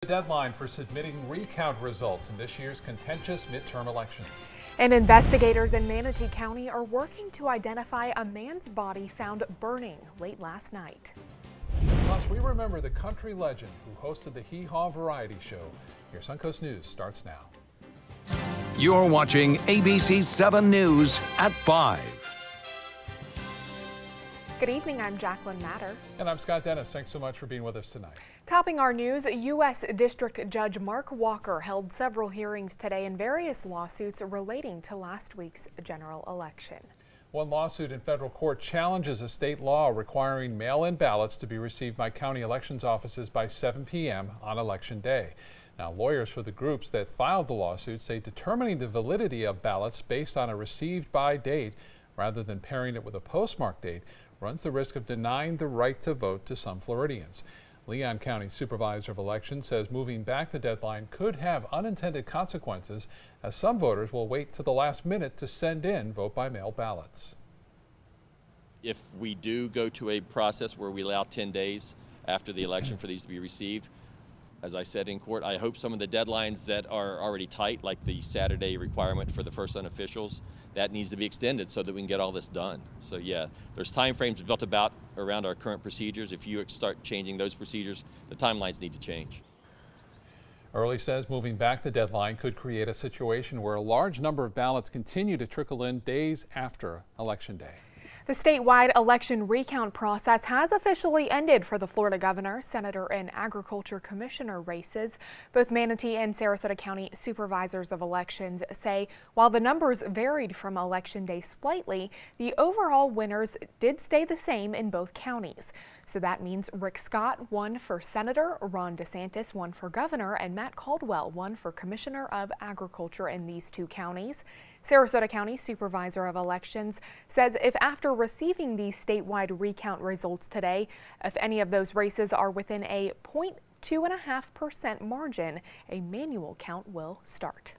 The deadline for submitting recount results in this year's contentious midterm elections. And investigators in Manatee County are working to identify a man's body found burning late last night. Plus, we remember the country legend who hosted the Hee Haw Variety Show. Your Suncoast News starts now. You're watching ABC 7 News at 5. Good evening, I'm Jacqueline Matter. And I'm Scott Dennis. Thanks so much for being with us tonight. Topping our news, U.S. District Judge Mark Walker held several hearings today in various lawsuits relating to last week's general election. One lawsuit in federal court challenges a state law requiring mail-in ballots to be received by county elections offices by 7 p.m. on Election Day. Now, lawyers for the groups that filed the lawsuit say determining the validity of ballots based on a received by date rather than pairing it with a postmark date runs the risk of denying the right to vote to some Floridians. Leon County Supervisor of Elections says moving back the deadline could have unintended consequences, as some voters will wait to the last minute to send in vote-by-mail ballots. If we do go to a process where we allow 10 days after the election for these to be received, as I said in court, I hope some of the deadlines that are already tight, like the Saturday requirement for the first unofficials, that needs to be extended so that we can get all this done. So yeah, there's time frames built about around our current procedures. If you start changing those procedures, the timelines need to change. Early says moving back the deadline could create a situation where a large number of ballots continue to trickle in days after Election Day. The statewide election recount process has officially ended for the Florida governor, senator, and agriculture commissioner races. Both Manatee and Sarasota County supervisors of elections say while the numbers varied from election day slightly, the overall winners did stay the same in both counties. So that means Rick Scott won for senator, Ron DeSantis won for governor, and Matt Caldwell won for commissioner of agriculture in these two counties. Sarasota County Supervisor of Elections says if after receiving these statewide recount results today, if any of those races are within a 0.25% margin, a manual count will start.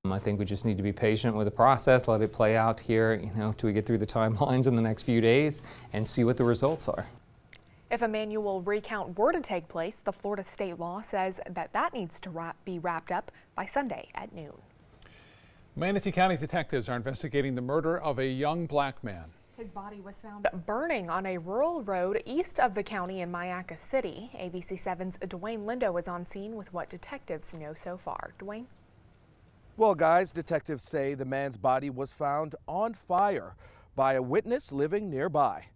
I think we just need to be patient with the process, let it play out here, till we get through the timelines in the next few days and see what the results are. If a manual recount were to take place, the Florida state law says that needs to be wrapped up by Sunday at noon. Manatee County detectives are investigating the murder of a young black man. His body was found burning on a rural road east of the county in Mayaca City. ABC 7's Dwayne Lindo is on scene with what detectives know so far. Dwayne? Well, guys, detectives say the man's body was found on fire by a witness living nearby.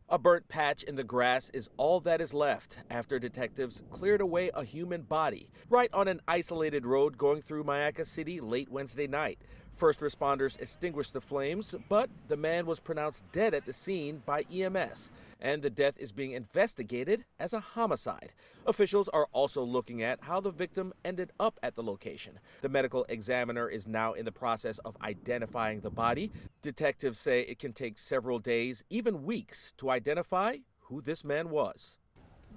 A burnt patch in the grass is all that is left after detectives cleared away a human body right on an isolated road going through Mayaca City late Wednesday night. First responders extinguished the flames, but the man was pronounced dead at the scene by EMS, and the death is being investigated as a homicide. Officials are also looking at how the victim ended up at the location. The medical examiner is now in the process of identifying the body. Detectives say it can take several days, even weeks, to identify who this man was.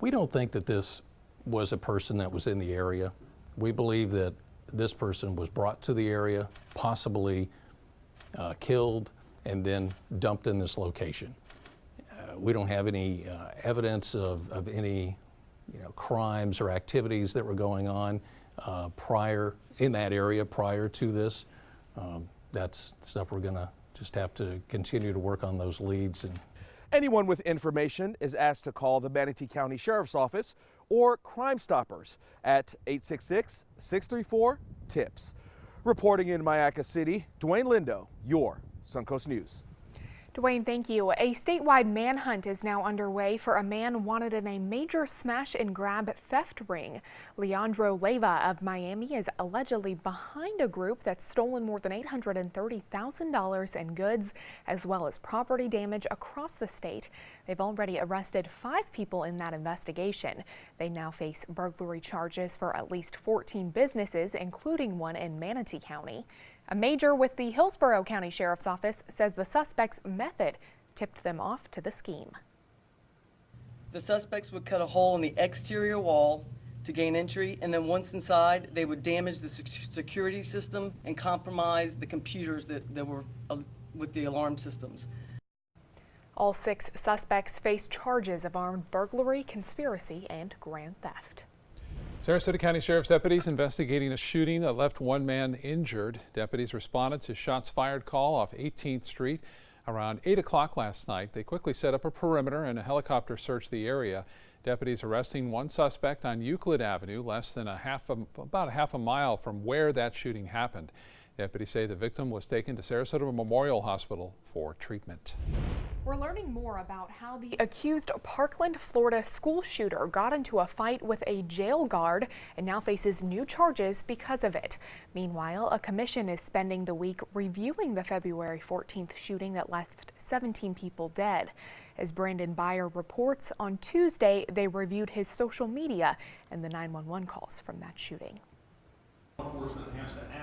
We don't think that this was a person that was in the area. We believe that this person was brought to the area, possibly killed, and then dumped in this location. We don't have any evidence of any crimes or activities that were going on prior in that area prior to this. That's stuff we're gonna just have to continue to work on those leads. And anyone with information is asked to call the Manatee County Sheriff's Office or Crime Stoppers at 866-634-TIPS. Reporting in Mayaca City, Dwayne Lindo, your Suncoast News. Dwayne, thank you. A statewide manhunt is now underway for a man wanted in a major smash and grab theft ring. Leandro Leyva of Miami is allegedly behind a group that's stolen more than $830,000 in goods, as well as property damage across the state. They've already arrested 5 people in that investigation. They now face burglary charges for at least 14 businesses, including one in Manatee County. A major with the Hillsborough County Sheriff's Office says the suspect's method tipped them off to the scheme. The suspects would cut a hole in the exterior wall to gain entry, and then once inside, they would damage the security system and compromise the computers that were with the alarm systems. All 6 suspects face charges of armed burglary, conspiracy, and grand theft. Sarasota County Sheriff's deputies investigating a shooting that left one man injured. Deputies responded to shots fired call off 18th Street around 8 o'clock last night. They quickly set up a perimeter and a helicopter searched the area. Deputies arresting one suspect on Euclid Avenue, less than about a half a mile from where that shooting happened. Deputies say the victim was taken to Sarasota Memorial Hospital for treatment. We're learning more about how the accused Parkland, Florida school shooter got into a fight with a jail guard and now faces new charges because of it. Meanwhile, a commission is spending the week reviewing the February 14th shooting that left 17 people dead. As Brandon Beyer reports, on Tuesday, they reviewed his social media and the 911 calls from that shooting.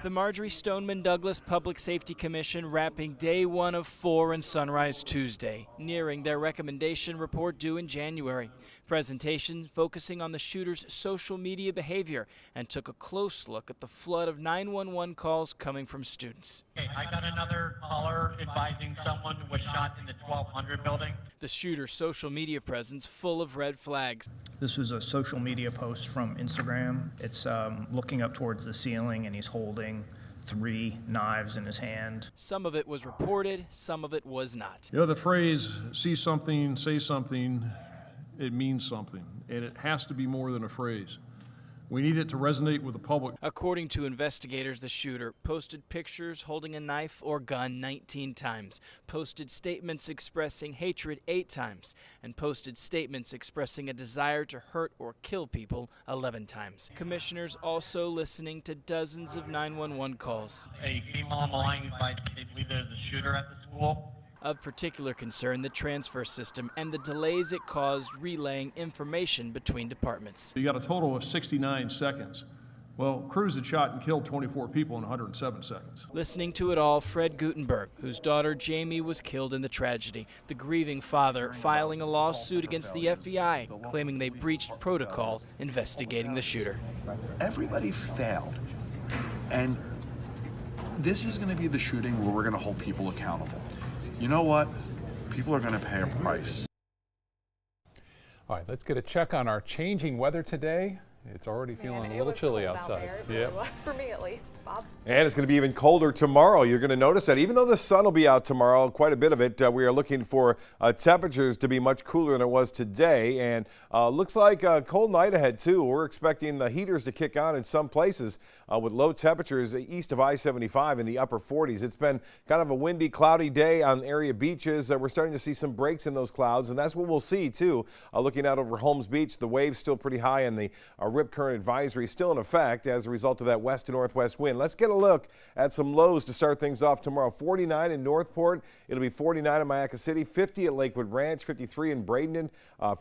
The Marjorie Stoneman Douglas Public Safety Commission wrapping day 1 of 4 in Sunrise Tuesday, nearing their recommendation report due in January. Presentation focusing on the shooter's social media behavior and took a close look at the flood of 911 calls coming from students. Okay, I got another caller advising someone was shot in the 1200 building. The shooter's social media presence full of red flags. This was a social media post from Instagram. It's looking up towards the ceiling and he's holding 3 knives in his hand. Some of it was reported, some of it was not. You know, the phrase, see something, say something, it means something, and it has to be more than a phrase. We need it to resonate with the public. According to investigators, the shooter posted pictures holding a knife or gun 19 times, posted statements expressing hatred 8 times, and posted statements expressing a desire to hurt or kill people 11 times. Commissioners also listening to dozens of 911 calls. A female on the line advised they believe there's a shooter at the school. Of particular concern, the transfer system and the delays it caused relaying information between departments. You got a total of 69 seconds. Well, crews had shot and killed 24 people in 107 seconds. Listening to it all, Fred Gutenberg, whose daughter Jamie was killed in the tragedy. The grieving father filing a lawsuit against the FBI, claiming they breached protocol investigating the shooter. Everybody failed. And this is going to be the shooting where we're going to hold people accountable. You know what? People are going to pay a price. All right, let's get a check on our changing weather today. It's already feeling a little chilly outside. It was for me at least. Bob? And it's going to be even colder tomorrow. You're going to notice that even though the sun will be out tomorrow, quite a bit of it, we are looking for temperatures to be much cooler than it was today. And looks like a cold night ahead, too. We're expecting the heaters to kick on in some places with low temperatures east of I-75 in the upper 40s. It's been kind of a windy, cloudy day on area beaches. We're starting to see some breaks in those clouds, and that's what we'll see, too. Looking out over Holmes Beach, the waves still pretty high, and the rip current advisory still in effect as a result of that west to northwest wind. Let's get a look at some lows to start things off tomorrow. 49 in Northport. It'll be 49 in Mayaca City, 50 at Lakewood Ranch, 53 in Bradenton,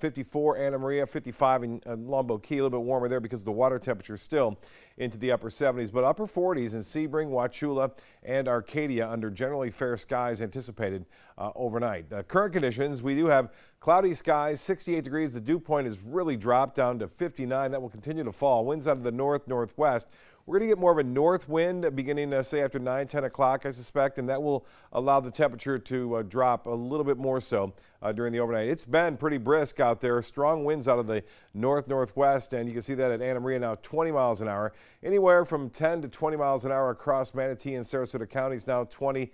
54 Anna Maria, 55 in Longboat Key. A little bit warmer there because the water temperature is still into the upper 70s, but upper 40s in Sebring, Wauchula, and Arcadia under generally fair skies anticipated overnight. Current conditions, we do have cloudy skies, 68 degrees. The dew point has really dropped down to 59. That will continue to fall. Winds out of the north-northwest. We're going to get more of a north wind beginning, say, after 9, 10 o'clock, I suspect, and that will allow the temperature to drop a little bit more so during the overnight. It's been pretty brisk out there. Strong winds out of the north-northwest, and you can see that at Anna Maria now 20 miles an hour. Anywhere from 10 to 20 miles an hour across Manatee and Sarasota counties, now 20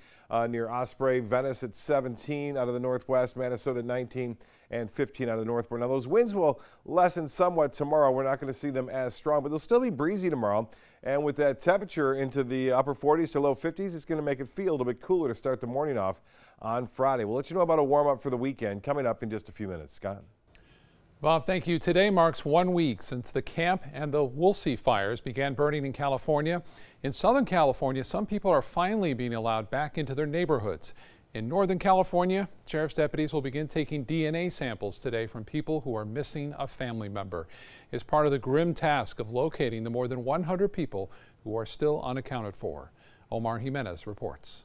near Osprey. Venice at 17 out of the northwest, Manasota 19, and 15 out of the northport. Now, those winds will lessen somewhat tomorrow. We're not going to see them as strong, but they'll still be breezy tomorrow. And with that temperature into the upper 40s to low 50s, it's going to make it feel a little bit cooler to start the morning off on Friday. We'll let you know about a warm-up for the weekend coming up in just a few minutes. Scott? Bob, thank you. Today marks 1 week since the Camp and the Woolsey fires began burning in California. In Southern California, some people are finally being allowed back into their neighborhoods. In Northern California, sheriff's deputies will begin taking DNA samples today from people who are missing a family member. It's part of the grim task of locating the more than 100 people who are still unaccounted for. Omar Jimenez reports.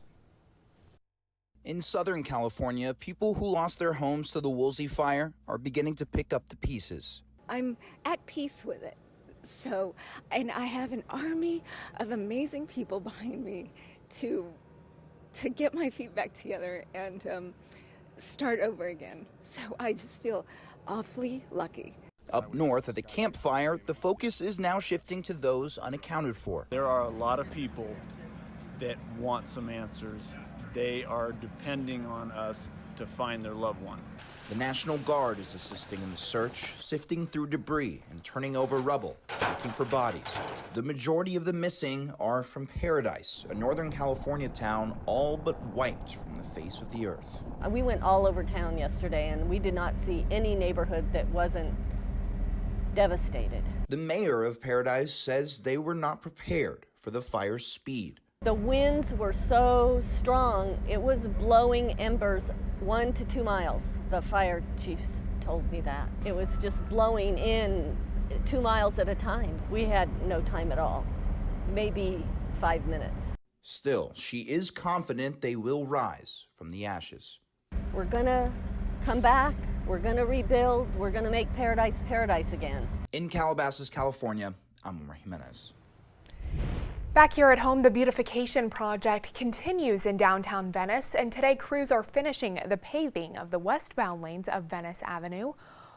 In Southern California, people who lost their homes to the Woolsey fire are beginning to pick up the pieces. I'm at peace with it. And I have an army of amazing people behind me to get my feet back together and start over again. So I just feel awfully lucky. Up north at the campfire, the focus is now shifting to those unaccounted for. There are a lot of people that want some answers. They are depending on us to find their loved one. The National Guard is assisting in the search, sifting through debris and turning over rubble, looking for bodies. The majority of the missing are from Paradise, a Northern California town all but wiped from the face of the earth. We went all over town yesterday and we did not see any neighborhood that wasn't devastated. The mayor of Paradise says they were not prepared for the fire's speed. The winds were so strong, it was blowing embers 1 to 2 miles. The fire chief told me that. It was just blowing in 2 miles at a time. We had no time at all, maybe 5 minutes. Still, she is confident they will rise from the ashes. We're gonna come back, we're gonna rebuild, we're gonna make Paradise Paradise again. In Calabasas, California, I'm Omar Jimenez. Back here at home, the beautification project continues in downtown Venice, and today crews are finishing the paving of the westbound lanes of Venice Avenue.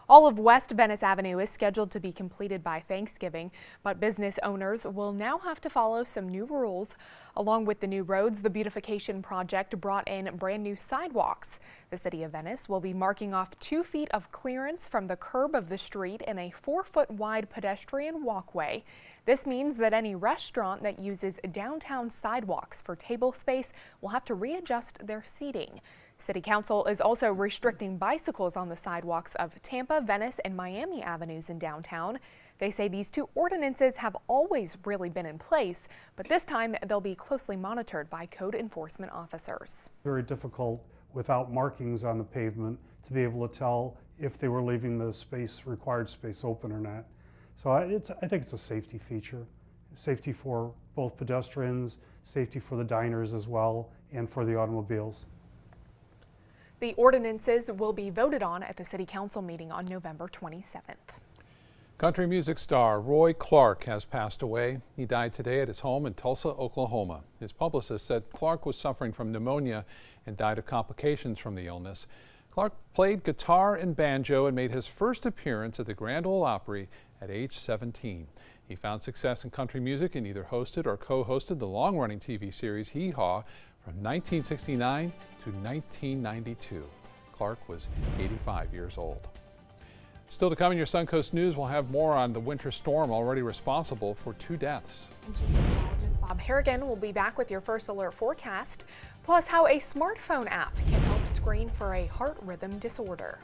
All of West Venice Avenue is scheduled to be completed by Thanksgiving, but business owners will now have to follow some new rules. Along with the new roads, the beautification project brought in brand new sidewalks. The city of Venice will be marking off 2 feet of clearance from the curb of the street and a 4-foot wide pedestrian walkway. This means that any restaurant that uses downtown sidewalks for table space will have to readjust their seating. City Council is also restricting bicycles on the sidewalks of Tampa, Venice, and Miami Avenues in downtown. They say these 2 ordinances have always really been in place, but this time they'll be closely monitored by code enforcement officers. Very difficult without markings on the pavement to be able to tell if they were leaving the required space open or not. So I think it's a safety feature, safety for both pedestrians, safety for the diners as well, and for the automobiles. The ordinances will be voted on at the City Council meeting on November 27th. Country music star Roy Clark has passed away. He died today at his home in Tulsa, Oklahoma. His publicist said Clark was suffering from pneumonia and died of complications from the illness. Clark played guitar and banjo and made his first appearance at the Grand Ole Opry at age 17. He found success in country music and either hosted or co-hosted the long-running TV series Hee Haw from 1969 to 1992. Clark was 85 years old. Still to come in your Suncoast News, we'll have more on the winter storm already responsible for 2 deaths. Meteorologist Bob Harrigan will be back with your first alert forecast, plus how a smartphone app can help screen for a heart rhythm disorder.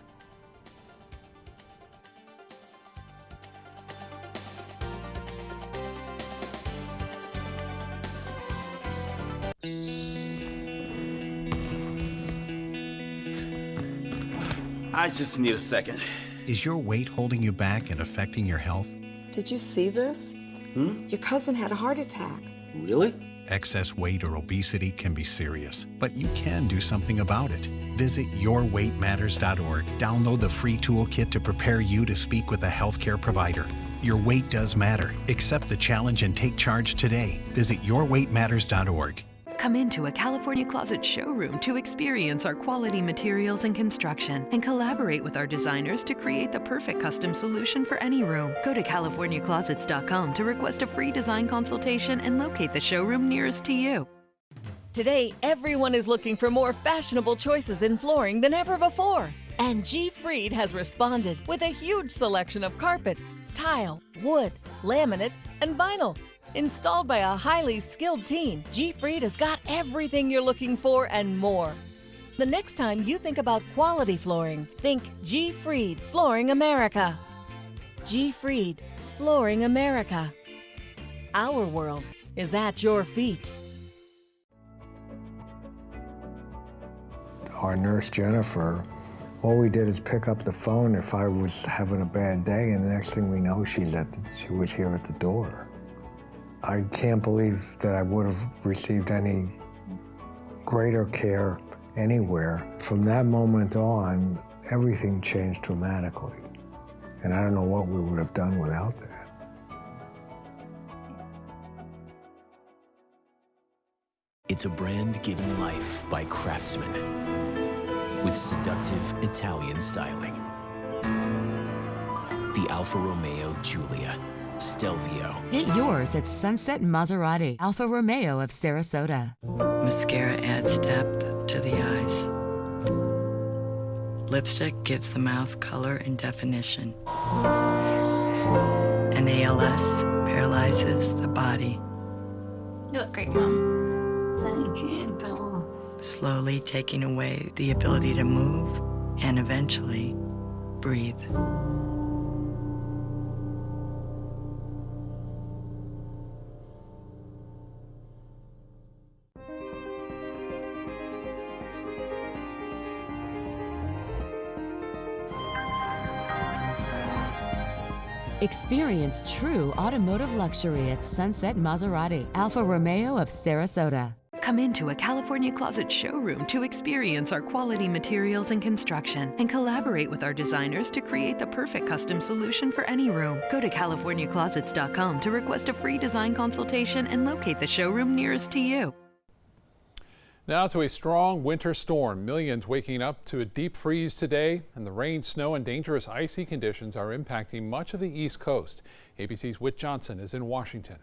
I just need a second. Is your weight holding you back and affecting your health? Did you see this? Your cousin had a heart attack. Really? Excess weight or obesity can be serious, but you can do something about it. Visit yourweightmatters.org. Download the free toolkit to prepare you to speak with a healthcare provider. Your weight does matter. Accept the challenge and take charge today. Visit yourweightmatters.org. Come into a California Closet showroom to experience our quality materials and construction and collaborate with our designers to create the perfect custom solution for any room. Go to CaliforniaClosets.com to request a free design consultation and locate the showroom nearest to you. Today, everyone is looking for more fashionable choices in flooring than ever before. And G. Fried has responded with a huge selection of carpets, tile, wood, laminate, and vinyl. Installed by a highly skilled team, G. Fried has got everything you're looking for and more. The next time you think about quality flooring, think G. Fried Flooring America. G. Fried Flooring America. Our world is at your feet. Our nurse, Jennifer, all we did is pick up the phone if I was having a bad day, and the next thing we know, she was here at the door. I can't believe that I would have received any greater care anywhere. From that moment on, everything changed dramatically. And I don't know what we would have done without that. It's a brand given life by craftsmen with seductive Italian styling. The the Alfa Romeo Giulia. Stelvio. Get yours at Sunset Maserati, Alfa Romeo of Sarasota. Mascara adds depth to the eyes. Lipstick gives the mouth color and definition. And ALS paralyzes the body. You look great, Mom. Thank you. Slowly taking away the ability to move and eventually breathe. Experience true automotive luxury at Sunset Maserati, Alfa Romeo of Sarasota. Come into a California Closet showroom to experience our quality materials and construction and collaborate with our designers to create the perfect custom solution for any room. Go to CaliforniaClosets.com to request a free design consultation and locate the showroom nearest to you. Now to a strong winter storm. Millions waking up to a deep freeze today, and the rain, snow, and dangerous icy conditions are impacting much of the East Coast. ABC's Whit Johnson is in Washington.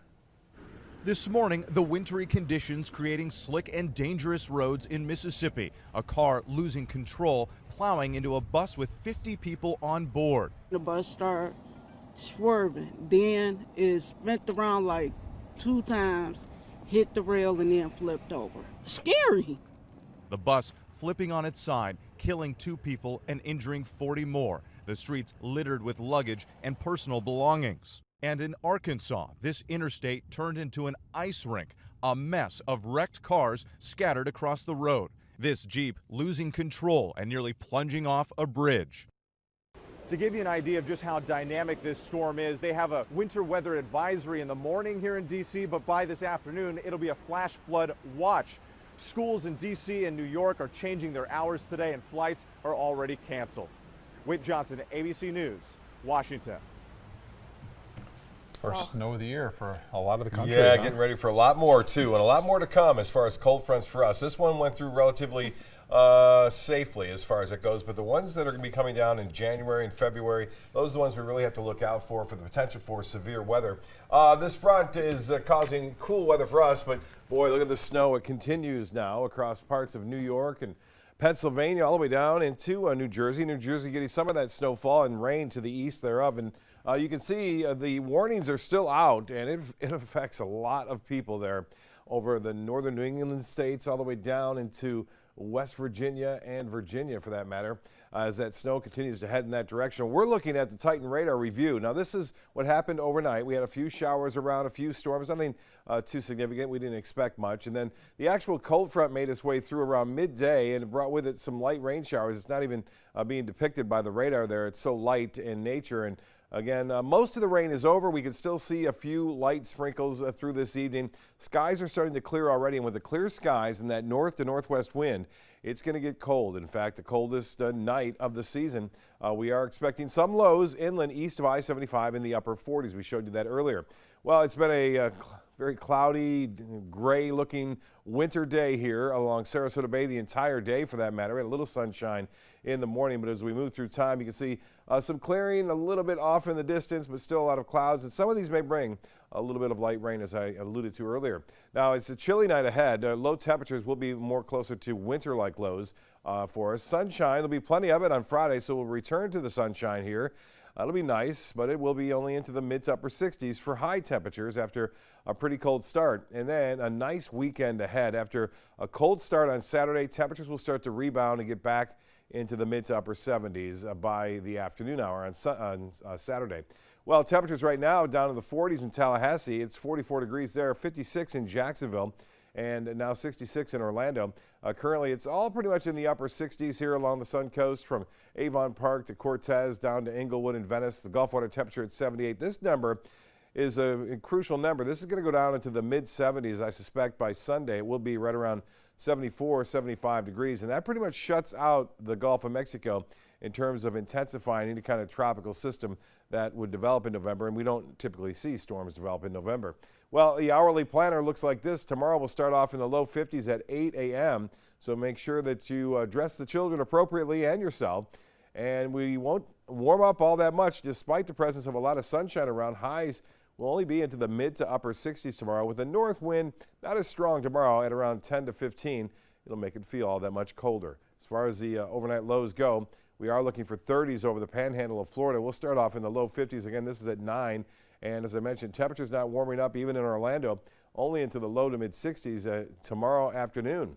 This morning, the wintry conditions creating slick and dangerous roads in Mississippi. A car losing control, plowing into a bus with 50 people on board. The bus started swerving, then it spent around like 2 times, hit the rail, and then flipped over. Scary. The bus flipping on its side, killing 2 people and injuring 40 more. The streets littered with luggage and personal belongings. And in Arkansas, this interstate turned into an ice rink, a mess of wrecked cars scattered across the road. This Jeep losing control and nearly plunging off a bridge. To give you an idea of just how dynamic this storm is, they have a winter weather advisory in the morning here in D.C., but by this afternoon, it'll be a flash flood watch. Schools in D.C. and New York are changing their hours today, and flights are already canceled. Whit Johnson, ABC News, Washington. First snow of the year for a lot of the country. Yeah, huh? getting ready for a lot more too, and a lot more to come as far as cold fronts for us. This one went through relatively safely as far as it goes, but the ones that are going to be coming down in January and February, those are the ones we really have to look out for the potential for severe weather. This front is causing cool weather for us, but boy, look at the snow. It continues now across parts of New York and Pennsylvania all the way down into New Jersey. New Jersey getting some of that snowfall and rain to the east thereof, and you can see the warnings are still out, and it affects a lot of people there over the northern New England states all the way down into West Virginia and Virginia for that matter, as that snow continues to head in that direction. We're looking at the Titan radar review. Now this is what happened overnight. We had a few showers around, a few storms, nothing too significant. We didn't expect much. And then the actual cold front made its way through around midday and brought with it some light rain showers. It's not even being depicted by the radar there. It's so light in nature. And again, most of the rain is over. We can still see a few light sprinkles through this evening. Skies are starting to clear already, and with the clear skies and that north to northwest wind, it's going to get cold. In fact, the coldest night of the season. We are expecting some lows inland east of I-75 in the upper 40s. We showed you that earlier. Well, it's been a very cloudy, gray-looking winter day here along Sarasota Bay the entire day, for that matter. We had a little sunshine in the morning, but as we move through time, you can see some clearing a little bit off in the distance, but still a lot of clouds, and some of these may bring a little bit of light rain, as I alluded to earlier. Now, it's a chilly night ahead. Low temperatures will be more closer to winter-like lows for us. Sunshine, there'll be plenty of it on Friday, so we'll return to the sunshine here. It'll be nice, but it will be only into the mid to upper 60s for high temperatures after a pretty cold start. And then a nice weekend ahead. After a cold start on Saturday, temperatures will start to rebound and get back into the mid to upper 70s by the afternoon hour on Saturday. Well, temperatures right now down in the 40s in Tallahassee. It's 44 degrees there, 56 in Jacksonville, and now 66 in Orlando. Currently, it's all pretty much in the upper 60s here along the Sun Coast from Avon Park to Cortez down to Inglewood and Venice. The Gulf water temperature at 78. This number is a crucial number. This is going to go down into the mid 70s, I suspect, by Sunday. It will be right around 74, 75 degrees, and that pretty much shuts out the Gulf of Mexico in terms of intensifying any kind of tropical system that would develop in November, and we don't typically see storms develop in November. Well, the hourly planner looks like this. Tomorrow we'll start off in the low 50s at 8 a.m., so make sure that you dress the children appropriately and yourself. And we won't warm up all that much despite the presence of a lot of sunshine around. Highs will only be into the mid to upper 60s tomorrow, with a north wind not as strong tomorrow at around 10 to 15. It'll make it feel all that much colder. As far as the overnight lows go, we are looking for 30s over the panhandle of Florida. We'll start off in the low 50s. Again, this is at 9. And as I mentioned, temperatures not warming up even in Orlando, only into the low to mid 60s tomorrow afternoon.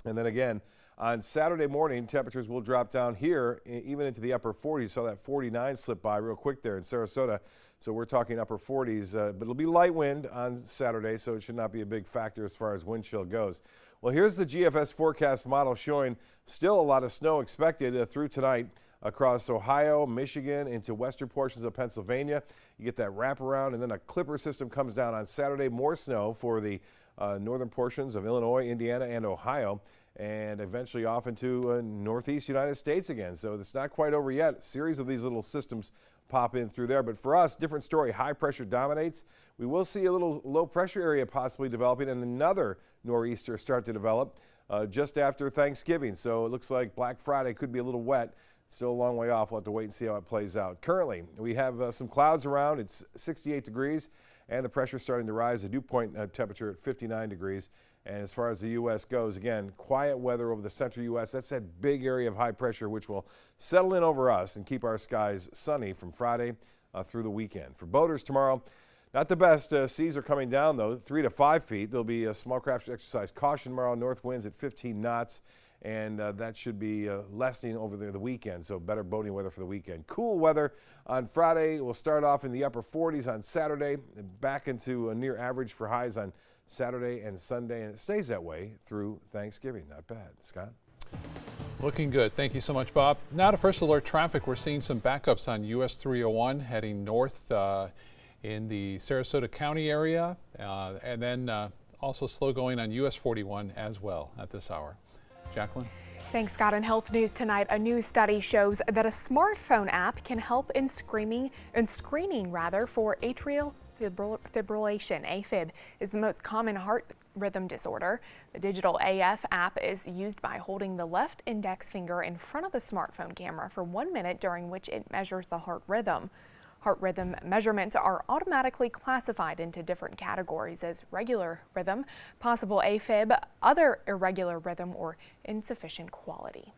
And then again, on Saturday morning, temperatures will drop down here even into the upper 40s. Saw that 49 slip by real quick there in Sarasota. So we're talking upper 40s, but it'll be light wind on Saturday, so it should not be a big factor as far as wind chill goes. Well, here's the GFS forecast model showing still a lot of snow expected through tonight across Ohio, Michigan, into western portions of Pennsylvania. You get that wraparound, and then a clipper system comes down on Saturday. More snow for the northern portions of Illinois, Indiana, and Ohio, and eventually off into northeast United States again. So it's not quite over yet. A series of these little systems pop in through there. But for us, different story. High pressure dominates. We will see a little low pressure area possibly developing and another nor'easter start to develop just after Thanksgiving. So it looks like Black Friday could be a little wet. Still a long way off. We'll have to wait and see how it plays out. Currently, we have some clouds around. It's 68 degrees, and the pressure starting to rise. The dew point temperature at 59 degrees. And as far as the U.S. goes, again, quiet weather over the central U.S. That's that big area of high pressure, which will settle in over us and keep our skies sunny from Friday through the weekend. For boaters tomorrow, not the best. Seas are coming down, though, 3 to 5 feet. There'll be a small craft exercise caution tomorrow. North winds at 15 knots. And that should be lessening over the weekend, so better boating weather for the weekend. Cool weather on Friday. We'll start off in the upper 40s on Saturday, and back into a near average for highs on Saturday and Sunday, and it stays that way through Thanksgiving. Not bad. Scott? Looking good. Thank you so much, Bob. Now to First Alert traffic. We're seeing some backups on US 301 heading north in the Sarasota County area, and then also slow going on US 41 as well at this hour. Jacqueline? Thanks, Scott. In health news tonight, a new study shows that a smartphone app can help in screening for atrial fibrillation. AFib is the most common heart rhythm disorder. The digital AF app is used by holding the left index finger in front of the smartphone camera for 1 minute, during which it measures the heart rhythm. Heart rhythm measurements are automatically classified into different categories as regular rhythm, possible AFib, other irregular rhythm, or insufficient quality.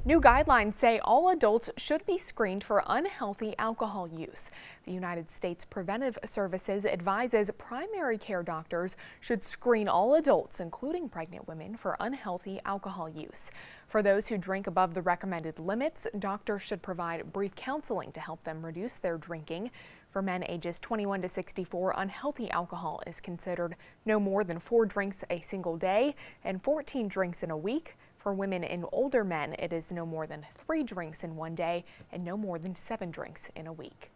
New guidelines say all adults should be screened for unhealthy alcohol use. The United States Preventive Services advises primary care doctors should screen all adults, including pregnant women, for unhealthy alcohol use. For those who drink above the recommended limits, doctors should provide brief counseling to help them reduce their drinking. For men ages 21 to 64, unhealthy alcohol is considered no more than 4 drinks a single day and 14 drinks in a week. For women and older men, it is no more than 3 drinks in one day and no more than 7 drinks in a week.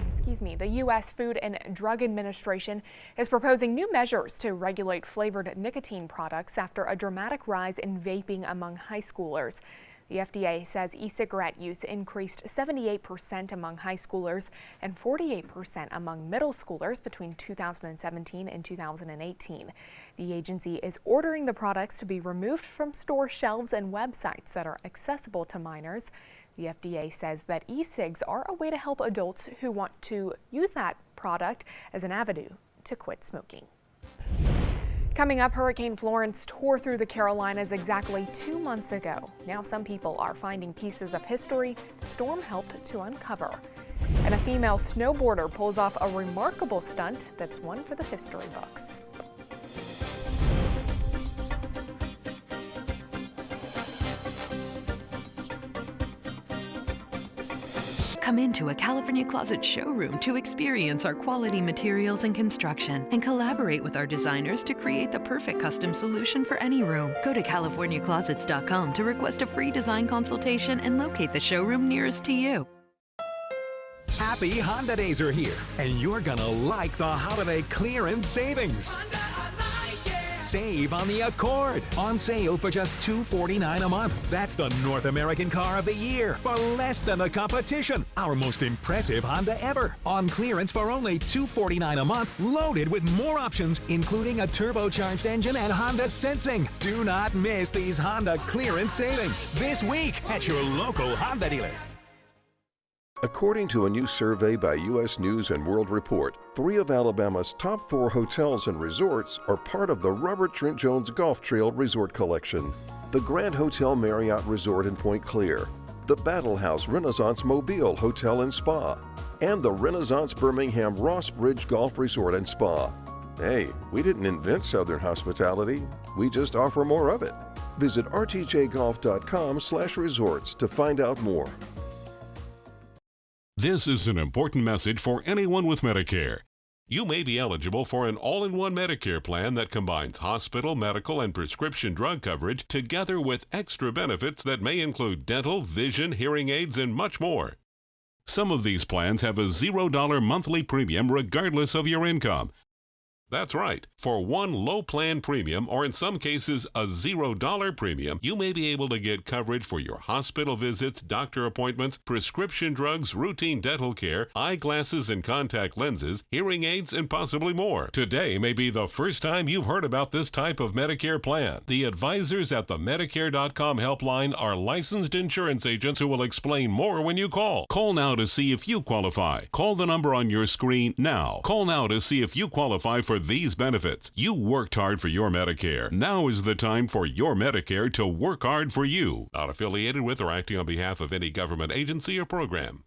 Excuse me. The U.S. Food and Drug Administration is proposing new measures to regulate flavored nicotine products after a dramatic rise in vaping among high schoolers. The FDA says e-cigarette use increased 78% among high schoolers and 48% among middle schoolers between 2017 and 2018. The agency is ordering the products to be removed from store shelves and websites that are accessible to minors. The FDA says that e-cigs are a way to help adults who want to use that product as an avenue to quit smoking. Coming up, Hurricane Florence tore through the Carolinas exactly 2 months ago. Now some people are finding pieces of history the storm helped to uncover. And a female snowboarder pulls off a remarkable stunt that's one for the history books. Come into a California Closet showroom to experience our quality materials and construction and collaborate with our designers to create the perfect custom solution for any room. Go to CaliforniaClosets.com to request a free design consultation and locate the showroom nearest to you. Happy Honda Days are here, and you're gonna like the holiday clearance savings. Save on the Accord. On sale for just $249 a month. That's the North American Car of the Year for less than the competition. Our most impressive Honda ever. On clearance for only $249 a month, loaded with more options, including a turbocharged engine and Honda Sensing. Do not miss these Honda clearance savings this week at your local Honda dealer. According to a new survey by U.S. News & World Report, 3 of Alabama's top 4 hotels and resorts are part of the Robert Trent Jones Golf Trail Resort Collection. The Grand Hotel Marriott Resort in Point Clear, the Battle House Renaissance Mobile Hotel and Spa, and the Renaissance Birmingham Ross Bridge Golf Resort and Spa. Hey, we didn't invent Southern hospitality, we just offer more of it. Visit rtjgolf.com/resorts to find out more. This is an important message for anyone with Medicare. You may be eligible for an all-in-one Medicare plan that combines hospital, medical, and prescription drug coverage together with extra benefits that may include dental, vision, hearing aids, and much more. Some of these plans have a $0 monthly premium regardless of your income. That's right. For one low plan premium, or in some cases a $0 premium, you may be able to get coverage for your hospital visits, doctor appointments, prescription drugs, routine dental care, eyeglasses and contact lenses, hearing aids, and possibly more. Today may be the first time you've heard about this type of Medicare plan. The advisors at the Medicare.com helpline are licensed insurance agents who will explain more when you call. Call now to see if you qualify. Call the number on your screen now. Call now to see if you qualify for these benefits. You worked hard for your Medicare. Now is the time for your Medicare to work hard for you. Not affiliated with or acting on behalf of any government agency or program.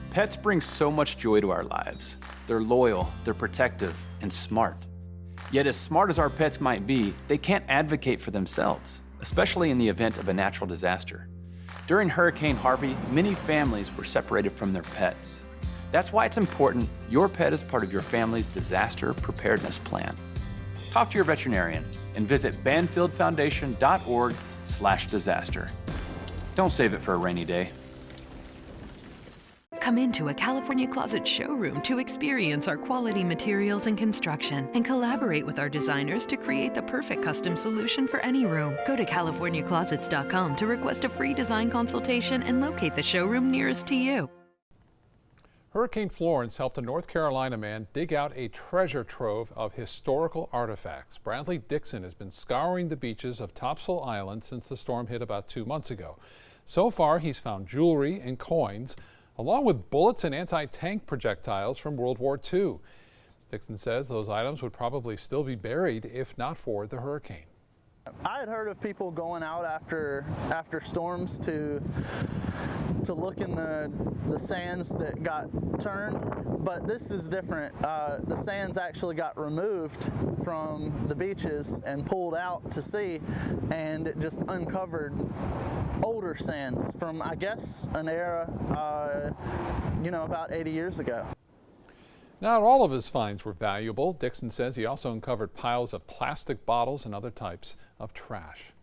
Pets bring so much joy to our lives. They're loyal, they're protective, and smart. Yet as smart as our pets might be, they can't advocate for themselves, especially in the event of a natural disaster. During Hurricane Harvey, many families were separated from their pets. That's why it's important your pet is part of your family's disaster preparedness plan. Talk to your veterinarian and visit banfieldfoundation.org/disaster. Don't save it for a rainy day. Come into a California Closet showroom to experience our quality materials and construction and collaborate with our designers to create the perfect custom solution for any room. Go to CaliforniaClosets.com to request a free design consultation and locate the showroom nearest to you. Hurricane Florence helped a North Carolina man dig out a treasure trove of historical artifacts. Bradley Dixon has been scouring the beaches of Topsail Island since the storm hit about 2 months ago. So far, he's found jewelry and coins, along with bullets and anti-tank projectiles from World War II. Dixon says those items would probably still be buried if not for the hurricane. I had heard of people going out after storms to look in the sands that got turned, but this is different. The sands actually got removed from the beaches and pulled out to sea, and it just uncovered older sands from, I guess, an era, about 80 years ago. Not all of his finds were valuable. Dixon says he also uncovered piles of plastic bottles and other types of trash.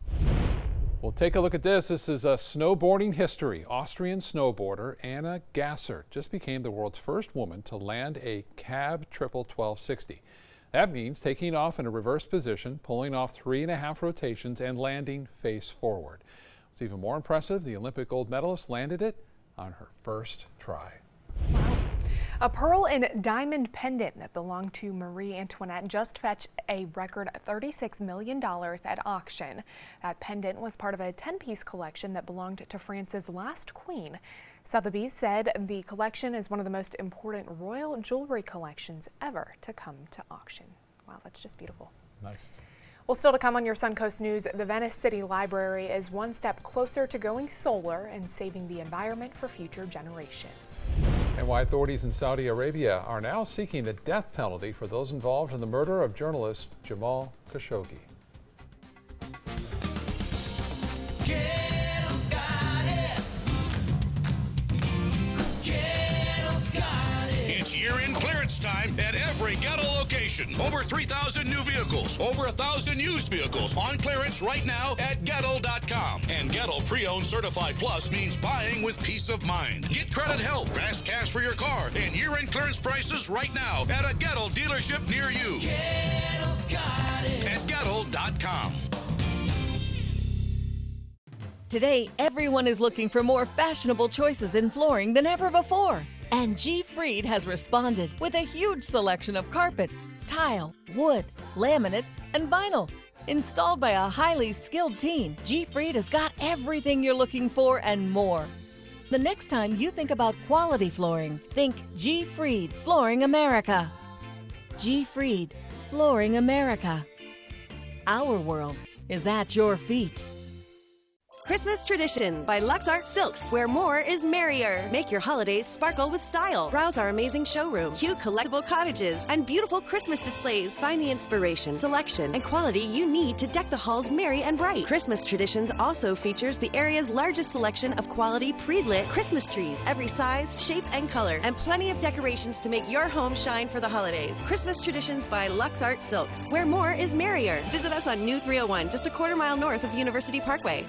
We'll take a look at this. This is a snowboarding history. Austrian snowboarder Anna Gasser just became the world's first woman to land a cab triple 1260. That means taking off in a reverse position, pulling off 3.5 rotations, and landing face forward. What's even more impressive, the Olympic gold medalist landed it on her first try. A pearl and diamond pendant that belonged to Marie Antoinette just fetched a record $36 million at auction. That pendant was part of a 10-piece collection that belonged to France's last queen. Sotheby's said the collection is one of the most important royal jewelry collections ever to come to auction. Wow, that's just beautiful. Nice. Well, still to come on your Suncoast News, the Venice City Library is one step closer to going solar and saving the environment for future generations. And why authorities in Saudi Arabia are now seeking the death penalty for those involved in the murder of journalist Jamal Khashoggi. It's year-end clearance time at every Gettle location. Over 3,000 new vehicles, over 1,000 used vehicles on clearance right now at Gettle.com. And Gettle Pre-Owned Certified Plus means buying with peace of mind. Get credit help, fast cash for your car, and year-end clearance prices right now at a Gettle dealership near you. Gettle's At Gettle.com. Today, everyone is looking for more fashionable choices in flooring than ever before. And G. Fried has responded with a huge selection of carpets, tile, wood, laminate, and vinyl. Installed by a highly skilled team, G. Fried has got everything you're looking for and more. The next time you think about quality flooring, think G. Fried Flooring America. G. Fried Flooring America. Our world is at your feet. Christmas Traditions by Lux Art Silks, where more is merrier. Make your holidays sparkle with style. Browse our amazing showroom, cute collectible cottages, and beautiful Christmas displays. Find the inspiration, selection, and quality you need to deck the halls merry and bright. Christmas Traditions also features the area's largest selection of quality pre-lit Christmas trees, every size, shape, and color, and plenty of decorations to make your home shine for the holidays. Christmas Traditions by Lux Art Silks, where more is merrier. Visit us on New 301, just a quarter-mile north of University Parkway.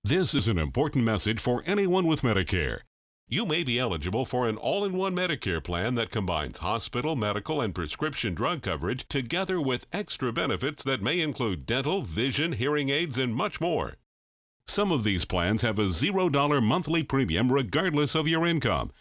This is an important message for anyone with Medicare. You may be eligible for an all-in-one Medicare plan that combines hospital, medical, and prescription drug coverage together with extra benefits that may include dental, vision, hearing aids, and much more. Some of these plans have a $0 monthly premium regardless of your income.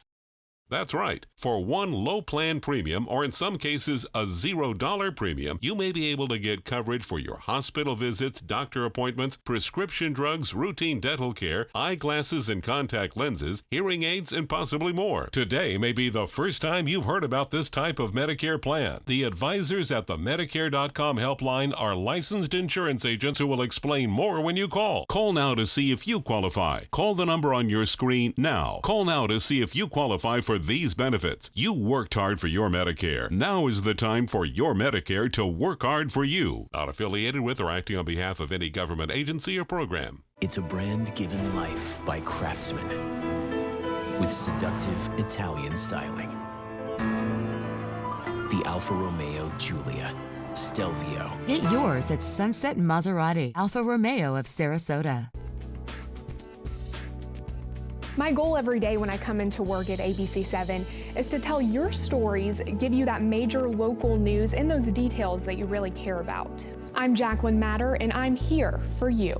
That's right. For one low plan premium, or in some cases a $0 premium, you may be able to get coverage for your hospital visits, doctor appointments, prescription drugs, routine dental care, eyeglasses and contact lenses, hearing aids, and possibly more. Today may be the first time you've heard about this type of Medicare plan. The advisors at the Medicare.com helpline are licensed insurance agents who will explain more when you call. Call now to see if you qualify. Call the number on your screen now. Call now to see if you qualify for these benefits. You worked hard for your Medicare. Now is the time for your Medicare to work hard for you. Not affiliated with or acting on behalf of any government agency or program. It's a brand given life by Craftsman with seductive Italian styling. The Alfa Romeo Giulia, Stelvio. Get yours at Sunset Maserati, Alfa Romeo of Sarasota. My goal every day when I come into work at ABC7 is to tell your stories, give you that major local news and those details that you really care about. I'm Jacqueline Matter, and I'm here for you.